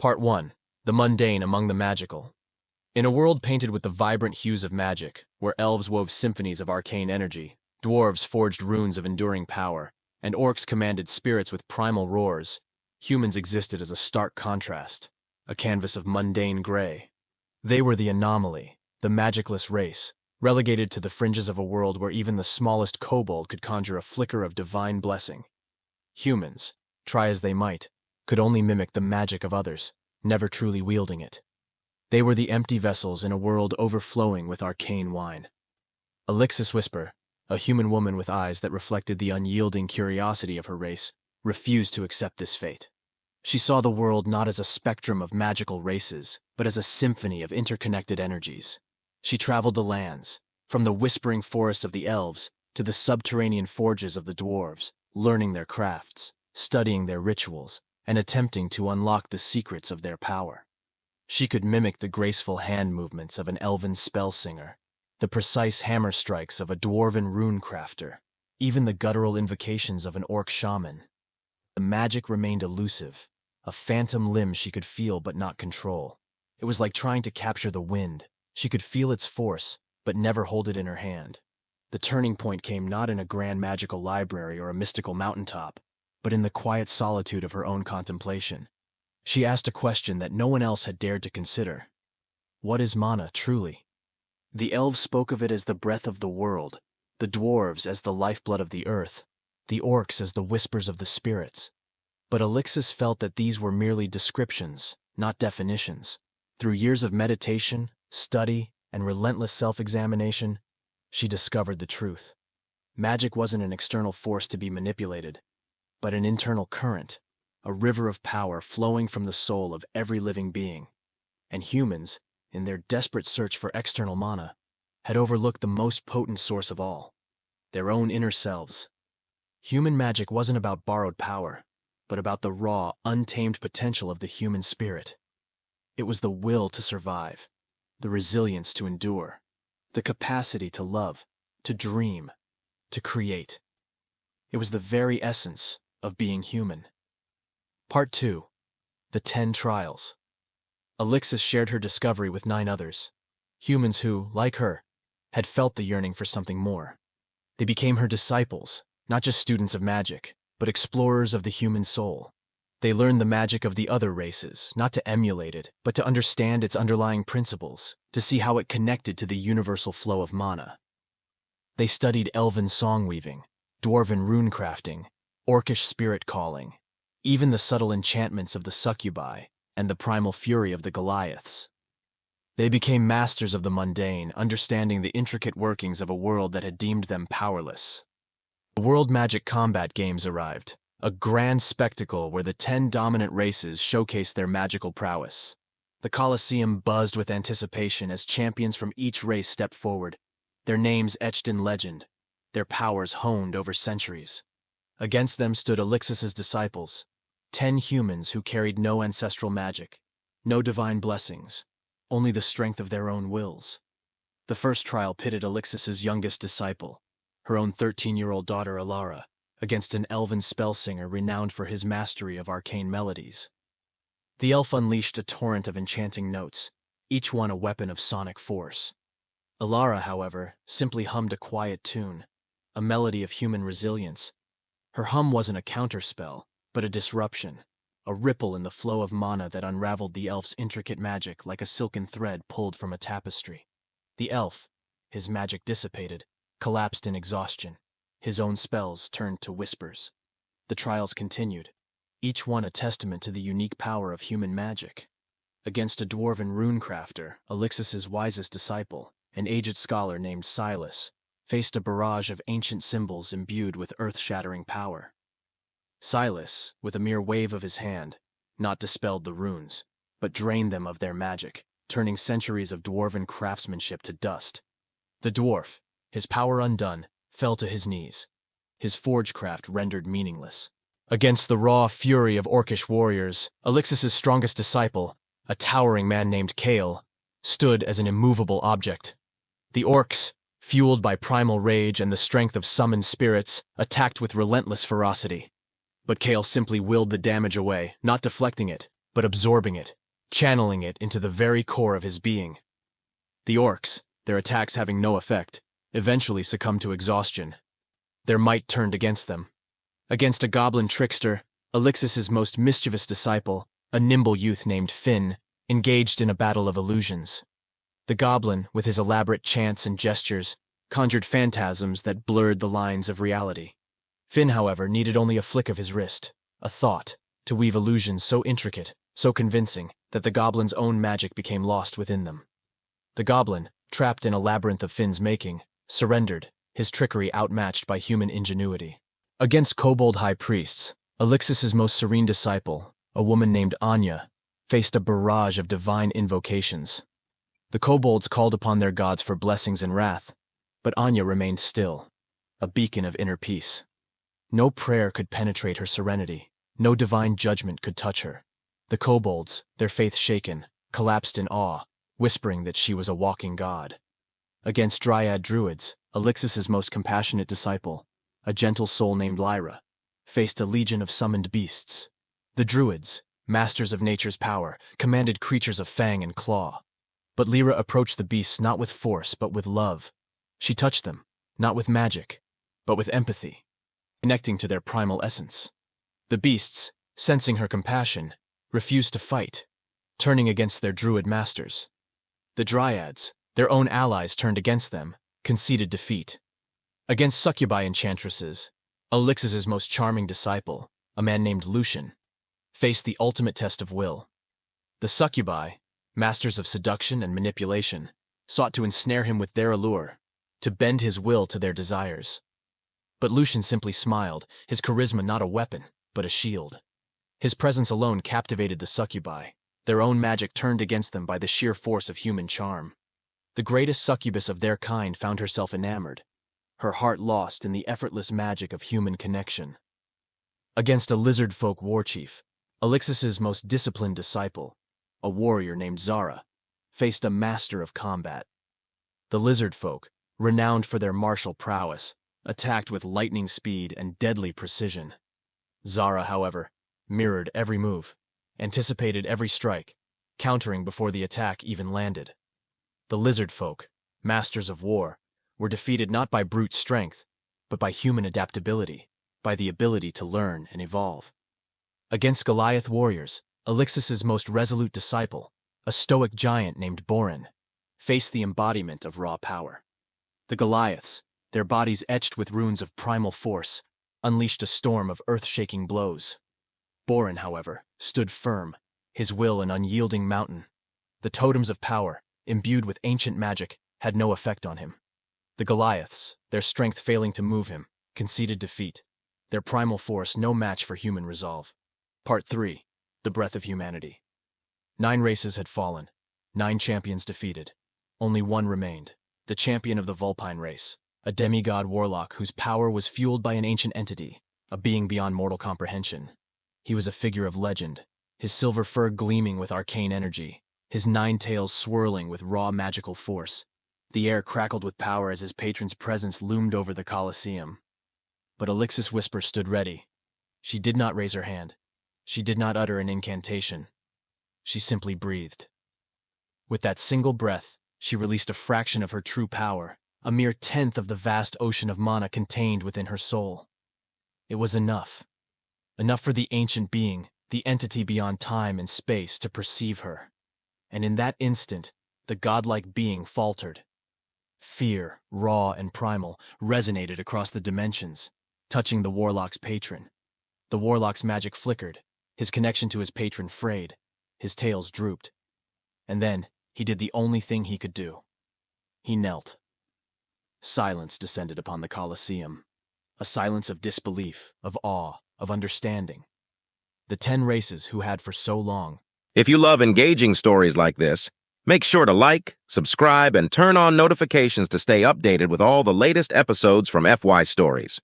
Part 1. The Mundane Among the Magical. In a world painted with the vibrant hues of magic, where elves wove symphonies of arcane energy, dwarves forged runes of enduring power, and orcs commanded spirits with primal roars, humans existed as a stark contrast, a canvas of mundane gray. They were the anomaly, the magicless race, relegated to the fringes of a world where even the smallest kobold could conjure a flicker of divine blessing. Humans, try as they might, could only mimic the magic of others, never truly wielding it. They were the empty vessels in a world overflowing with arcane wine. Alixis Whisper, a human woman with eyes that reflected the unyielding curiosity of her race, refused to accept this fate. She saw the world not as a spectrum of magical races, but as a symphony of interconnected energies. She traveled the lands, from the whispering forests of the elves to the subterranean forges of the dwarves, learning their crafts, studying their rituals, and attempting to unlock the secrets of their power. She could mimic the graceful hand movements of an elven spell singer, the precise hammer strikes of a dwarven rune crafter, even the guttural invocations of an orc shaman. The magic remained elusive, a phantom limb she could feel but not control. It was like trying to capture the wind. She could feel its force, but never hold it in her hand. The turning point came not in a grand magical library or a mystical mountaintop, but in the quiet solitude of her own contemplation. She asked a question that no one else had dared to consider. What is mana, truly? The elves spoke of it as the breath of the world, the dwarves as the lifeblood of the earth, the orcs as the whispers of the spirits. But Alixis felt that these were merely descriptions, not definitions. Through years of meditation, study, and relentless self-examination, she discovered the truth. Magic wasn't an external force to be manipulated, but an internal current, a river of power flowing from the soul of every living being. And humans, in their desperate search for external mana, had overlooked the most potent source of all, their own inner selves. Human magic wasn't about borrowed power, but about the raw, untamed potential of the human spirit. It was the will to survive, the resilience to endure, the capacity to love, to dream, to create. It was the very essence of being human. Part 2. The 10 Trials. Alixis shared her discovery with 9 others, humans who, like her, had felt the yearning for something more. They became her disciples, not just students of magic, but explorers of the human soul. They learned the magic of the other races, not to emulate it, but to understand its underlying principles, to see how it connected to the universal flow of mana. They studied elven song-weaving, dwarven rune-crafting, orcish spirit-calling, even the subtle enchantments of the succubi and the primal fury of the Goliaths. They became masters of the mundane, understanding the intricate workings of a world that had deemed them powerless. The World Magic Combat Games arrived, a grand spectacle where the 10 dominant races showcased their magical prowess. The Colosseum buzzed with anticipation as champions from each race stepped forward, their names etched in legend, their powers honed over centuries. Against them stood Alixis's disciples, 10 humans who carried no ancestral magic, no divine blessings, only the strength of their own wills. The first trial pitted Alixis's youngest disciple, her own 13-year-old daughter Alara, against an elven spell singer renowned for his mastery of arcane melodies. The elf unleashed a torrent of enchanting notes, each one a weapon of sonic force. Alara, however, simply hummed a quiet tune, a melody of human resilience. Her hum wasn't a counterspell, but a disruption, a ripple in the flow of mana that unraveled the elf's intricate magic like a silken thread pulled from a tapestry. The elf, his magic dissipated, collapsed in exhaustion. His own spells turned to whispers. The trials continued, each one a testament to the unique power of human magic. Against a dwarven rune crafter, Alixis's wisest disciple, an aged scholar named Silas, faced a barrage of ancient symbols imbued with earth-shattering power. Silas, with a mere wave of his hand, not dispelled the runes, but drained them of their magic, turning centuries of dwarven craftsmanship to dust. The dwarf, his power undone, fell to his knees, his forgecraft rendered meaningless. Against the raw fury of orcish warriors, Alixis's strongest disciple, a towering man named Kale, stood as an immovable object. The orcs, fueled by primal rage and the strength of summoned spirits, attacked with relentless ferocity. But Kale simply willed the damage away, not deflecting it, but absorbing it, channeling it into the very core of his being. The orcs, their attacks having no effect, eventually succumbed to exhaustion. Their might turned against them. Against a goblin trickster, Alixis's most mischievous disciple, a nimble youth named Finn, engaged in a battle of illusions. The goblin, with his elaborate chants and gestures, conjured phantasms that blurred the lines of reality. Finn, however, needed only a flick of his wrist, a thought, to weave illusions so intricate, so convincing, that the goblin's own magic became lost within them. The goblin, trapped in a labyrinth of Finn's making, surrendered, his trickery outmatched by human ingenuity. Against kobold high priests, Alixis's most serene disciple, a woman named Anya, faced a barrage of divine invocations. The kobolds called upon their gods for blessings and wrath, but Anya remained still, a beacon of inner peace. No prayer could penetrate her serenity, no divine judgment could touch her. The kobolds, their faith shaken, collapsed in awe, whispering that she was a walking god. Against dryad druids, Alixis's most compassionate disciple, a gentle soul named Lyra, faced a legion of summoned beasts. The druids, masters of nature's power, commanded creatures of fang and claw. But Lyra approached the beasts not with force, but with love. She touched them, not with magic, but with empathy, connecting to their primal essence. The beasts, sensing her compassion, refused to fight, turning against their druid masters. The dryads, their own allies turned against them, conceded defeat. Against succubi enchantresses, Alixis's most charming disciple, a man named Lucian, faced the ultimate test of will. The succubi, masters of seduction and manipulation, sought to ensnare him with their allure, to bend his will to their desires. But Lucian simply smiled, his charisma not a weapon, but a shield. His presence alone captivated the succubi, their own magic turned against them by the sheer force of human charm. The greatest succubus of their kind found herself enamored, her heart lost in the effortless magic of human connection. Against a lizard folk warchief, Alixis's most disciplined disciple, a warrior named Zara, faced a master of combat. The lizard folk, renowned for their martial prowess, attacked with lightning speed and deadly precision. Zara, however, mirrored every move, anticipated every strike, countering before the attack even landed. The lizard folk, masters of war, were defeated not by brute strength, but by human adaptability, by the ability to learn and evolve. Against Goliath warriors, Alixis's most resolute disciple, a stoic giant named Borin, faced the embodiment of raw power. The Goliaths, their bodies etched with runes of primal force, unleashed a storm of earth-shaking blows. Borin, however, stood firm, his will an unyielding mountain. The totems of power, imbued with ancient magic, had no effect on him. The Goliaths, their strength failing to move him, conceded defeat, their primal force no match for human resolve. Part 3. The Breath of Humanity. 9 races had fallen, 9 champions defeated. Only one remained, the champion of the Vulpine race, a demigod warlock whose power was fueled by an ancient entity, a being beyond mortal comprehension. He was a figure of legend, his silver fur gleaming with arcane energy, his 9 tails swirling with raw magical force. The air crackled with power as his patron's presence loomed over the Colosseum. But Alixis Whisper stood ready. She did not raise her hand. She did not utter an incantation. She simply breathed. With that single breath, she released a fraction of her true power, a mere tenth of the vast ocean of mana contained within her soul. It was enough. Enough for the ancient being, the entity beyond time and space, to perceive her. And in that instant, the godlike being faltered. Fear, raw and primal, resonated across the dimensions, touching the warlock's patron. The warlock's magic flickered, his connection to his patron frayed, his tails drooped. And then, he did the only thing he could do. He knelt. Silence descended upon the Colosseum, a silence of disbelief, of awe, of understanding. The 10 races who had for so long. If you love engaging stories like this, make sure to like, subscribe, and turn on notifications to stay updated with all the latest episodes from FY Stories.